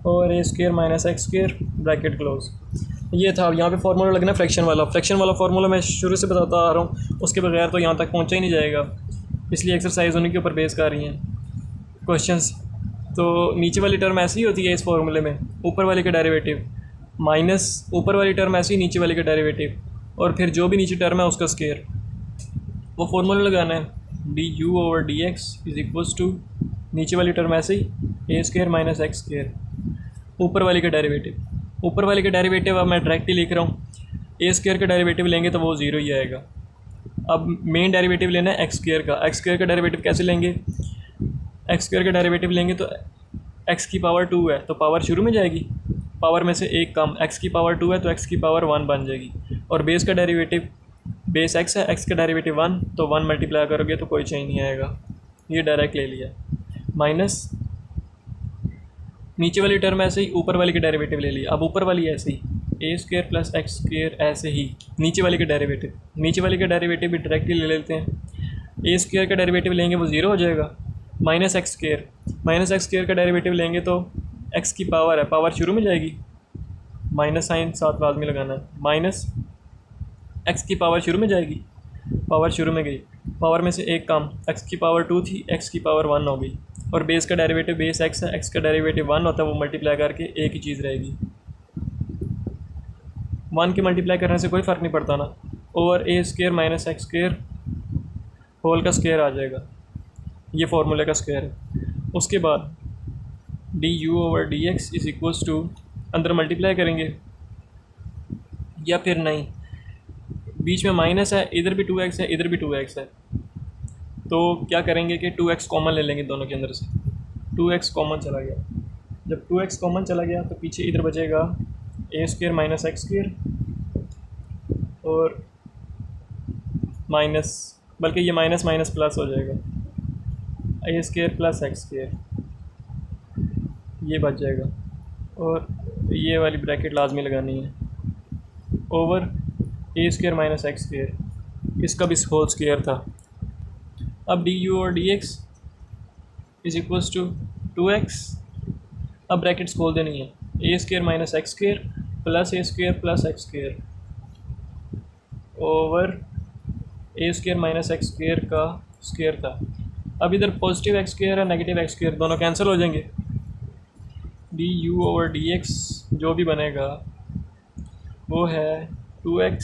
और a² - x² ब्रैकेट क्लोज। ये था। अब यहाँ पे फार्मूला लगना फ्रैक्शन वाला फार्मूला मैं शुरू से बताता आ रहा हूँ, उसके बगैर तो यहाँ तक पहुँचा ही नहीं जाएगा, इसलिए एक्सरसाइज उन्हीं के ऊपर बेस कर रही हैं क्वेश्चंस। तो नीचे वाली टर्म ऐसी ही होती है इस फार्मूले में, ऊपर वाले का डेरिवेटिव माइनस ऊपर वाली टर्म ऐसी, नीचे वाले का डेरिवेटिव, और फिर जो भी नीचे टर्म है उसका स्केयर। वो फार्मूला लगाना है du/dx = नीचे वाली टर्म ऐसे ही a² - x², ऊपर वाले का डेरिवेटिव। ऊपर वाले का डेरिवेटिव अब मैं डायरेक्टली लिख रहा हूँ, a² का डेरिवेटिव लेंगे तो वो 0 ही आएगा। अब मेन डेरिवेटिव लेना है x² का। x² का डेरिवेटिव कैसे लेंगे, x² का डेरिवेटिव लेंगे तो x की पावर 2 है तो पावर शुरू में जाएगी, पावर में से एक कम, x की पावर 2 है तो x की पावर 1 बन जाएगी। और बेस का डेरिवेटिव, बेस x है, x का डेरिवेटिव 1, तो 1 मल्टीप्लाई करोगे तो कोई चेंज नहीं आएगा, ये डायरेक्ट ले लिया। माइनस नीचे वाली टर्म ऐसे ही, ऊपर वाली का डेरिवेटिव ले लिया। अब ऊपर वाली ऐसे ही a² + x² ऐसे ही नीचे वाले का डेरिवेटिव, नीचे वाले का डेरिवेटिव भी डायरेक्टली ले लेते हैं। a² का डेरिवेटिव लेंगे वो 0 हो जाएगा, -x² का डेरिवेटिव लेंगे तो x की पावर है, पावर शुरू में जाएगी, माइनस साइन साथ लाजमी लगाना है, माइनस x की पावर शुरू में जाएगी, पावर शुरू में गई, पावर में से एक कम, x की पावर 2 थी, x की पावर 1 हो गई। और बेस का डेरिवेटिव बेस x है, x का डेरिवेटिव 1 होता है, वो मल्टीप्लाई करके एक ही चीज़ रहेगी। 1 के मल्टीप्लाई करने से कोई फ़र्क नहीं पड़ता ना, ओवर a² - x² होल का स्क्वायर आ जाएगा, ये फार्मूले का स्क्वायर है। उसके बाद du/dx = अंदर मल्टीप्लाई करेंगे या फिर नहीं, बीच में माइनस है, इधर भी 2x है, इधर भी 2x है, तो क्या करेंगे कि 2x कॉमन ले लेंगे दोनों के अंदर से। 2x कॉमन चला गया, जब 2x कॉमन चला गया तो पीछे इधर बचेगा a² - x² और माइनस, बल्कि ये माइनस माइनस प्लस हो जाएगा, a² + x², ये बच जाएगा। और ये वाली ब्रैकेट लाजमी लगानी है, ओवर a² - x², इसका भी होल स्क्वायर था। अब du/dx = 2x, अब ब्रैकेट्स खोल देनी है, a² - x² + a² + x² over a² - x² का स्क्वायर था। अब इधर पॉजिटिव x² है, नेगेटिव x², दोनों कैंसिल हो जाएंगे। du/dx जो भी बनेगा वो है 2x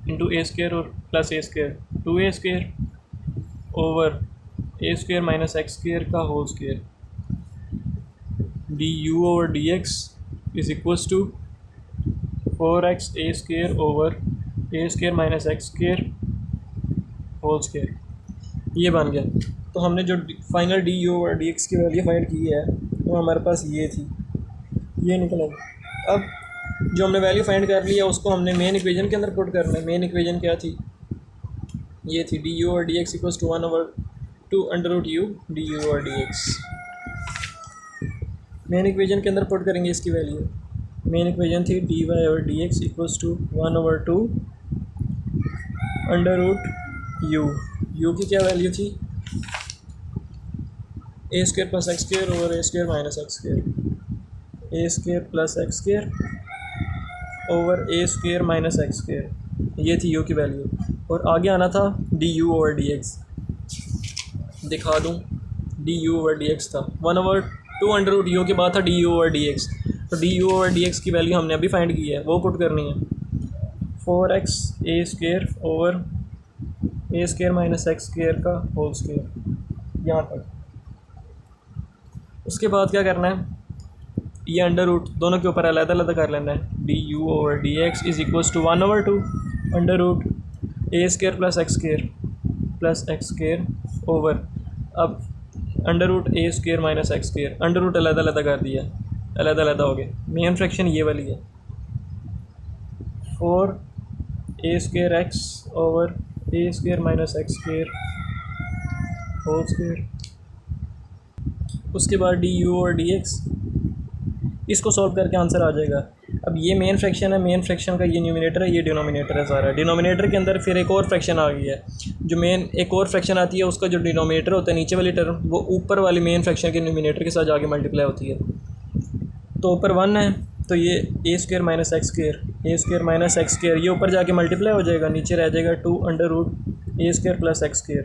× a² और plus a², 2a² over a² - x² का whole square. du/dx = 4x a² over a² - x² whole square, ये बन गया। तो हमने जो फाइनल du/dx की वैल्यू फाइंड की है वो हमारे पास ये थी, ये निकला। अब जो हमने वैल्यू फाइंड कर लिया उसको हमने मेन इक्वेशन के अंदर पुट करना है। मेन इक्वेशन क्या थी, ये थी du/dx = 1/2 du/dx। मेन इक्वेशन के अंदर पुट करेंगे इसकी वैल्यू। मेन इक्वेशन थी dy/dx = 1/2 √u। u की क्या वैल्यू थी, a square plus x square over a square minus x square, a square plus x square over a square minus x square, ये थी यू की वैल्यू। और आगे आना था d you over D x, दिखा दूँ d you over D x था 1/2 अंडर रूट यू के बाद था d you over D x. तो d you over D x की वैल्यू हमने अभी फाइंड की है, वो पुट करनी है 4x A square over a square minus x square का होल स्क्र, यहाँ तक। उसके बाद क्या करना है, ये अंडर रूट दोनों के ऊपर अलग अलग कर लेना है। D you over D x is equals to 1/2 under root a square plus x square over, अब under root a square minus x square, under root अलग अलग कर दिया, अलग अलग हो गए। मेन फ्रैक्शन ये वाली है 4 a square x over a square minus x square whole square. उसके बाद डी यू और डी एक्स, इसको सॉल्व करके आंसर आ जाएगा। अब ये मेन फ्रैक्शन है, मेन फ्रैक्शन का ये न्यूमिनेटर है, ये डिनोमिनेटर है सारा। डिनोमिनेटर के अंदर फिर एक और फ्रैक्शन आ गई है, जो मेन एक और फ्रैक्शन आती है, उसका जो डिनोमिनेटर होता है नीचे वाली टर्म, वो ऊपर वाली मेन फ्रैक्शन के न्यूमिनेटर के साथ जाके मल्टीप्लाई होती है। तो ऊपर 1 है तो ये ए square minus x square, a square minus x square, ये ऊपर जाके मल्टीप्लाई हो जाएगा, नीचे रह जाएगा 2 under root a square plus x square.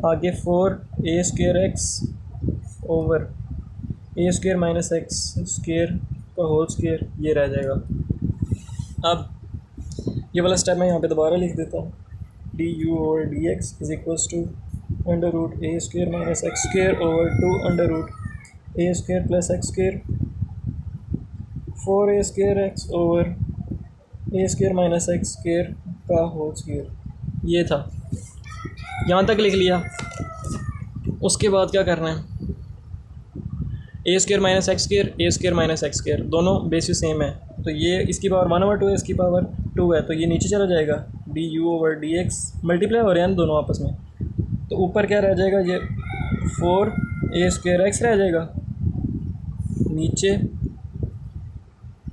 आगे 4 a square x over a square minus x square का होल स्क्र, ये रह जाएगा। अब ये वाला स्टेप मैं यहाँ पे दोबारा लिख देता हूँ, d you over D x is equals to under root a square minus x square over 2 under root a square plus x square 4 a square x over a square minus x square का whole square, ये था। यहाँ तक लिख लिया। उसके बाद क्या करना है, a square minus x square, a square minus x square, दोनों बेसिस सेम है, तो ये इसकी पावर 1/2 है, इसकी पावर 2 है, तो ये नीचे चला जाएगा। D you over D x multiply हो रहे हैं दोनों आपस में, तो ऊपर क्या रह जाएगा, ये 4 ए स्क्र एक्स रह जाएगा, नीचे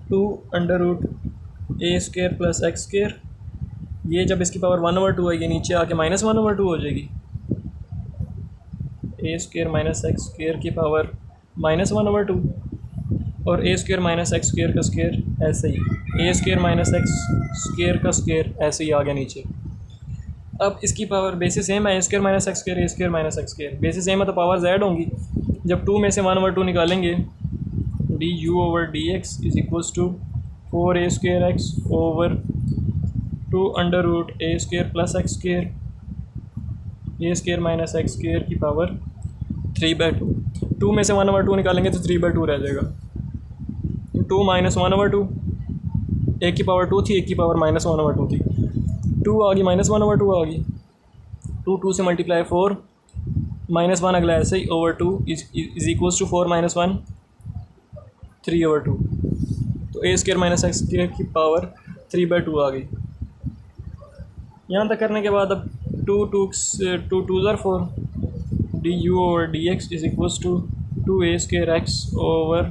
2 under root a square plus x square, ये जब इसकी पावर 1/2 है, ये नीचे आके माइनस 1/2 हो जाएगी। ए स्क्र माइनस एक्स स्क्र की पावर माइनस 1/2 और ए स्क्र माइनस एक्स स्क्र का स्क्र ऐसे ही, ए स्क्र माइनस एक्स स्क्र का स्क्र ऐसे ही आ गया नीचे। अब इसकी पावर बेसिस सेम है, a square minus x square, a square minus x square, basis same है तो पावर z होंगी। जब 2 में से 1/2 निकालेंगे, d you over D x is equals to 4 a square x over 2 under root a square plus x square, a square minus x square की power 3/2। 2 में से 1/2 निकालेंगे तो 3/2 रह जाएगा। 2 माइनस 1/2, एक की पावर 2 थी, एक की पावर माइनस 1/2 थी, 2 आ गई माइनस 1/2 आ गई। 2 से मल्टीप्लाई 4 माइनस 1 अगला ऐसे ही over 2 is equals to 4 minus 1 3/2। तो a square minus x square की पावर 3/2 आ गई। यहाँ तक करने के बाद अब 2 2 are 4, d you over D x is equals to 2 a square x over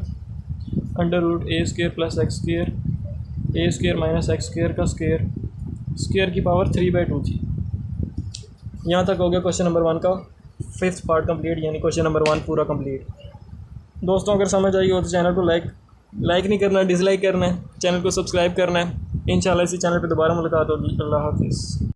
under root a square plus x square, a square minus x square का स्क्र की पावर 3/2 थी। यहाँ तक हो गया क्वेश्चन नंबर 1 का 5th पार्ट कंप्लीट, यानी question number 1 पूरा कंप्लीट। दोस्तों अगर समझ आई हो तो चैनल को लाइक नहीं करना, डिसलाइक करना है, चैनल को सब्सक्राइब करना है। इंशाल्लाह इसी चैनल पे दोबारा मुलाकात होगी। अल्लाह हाफिज़।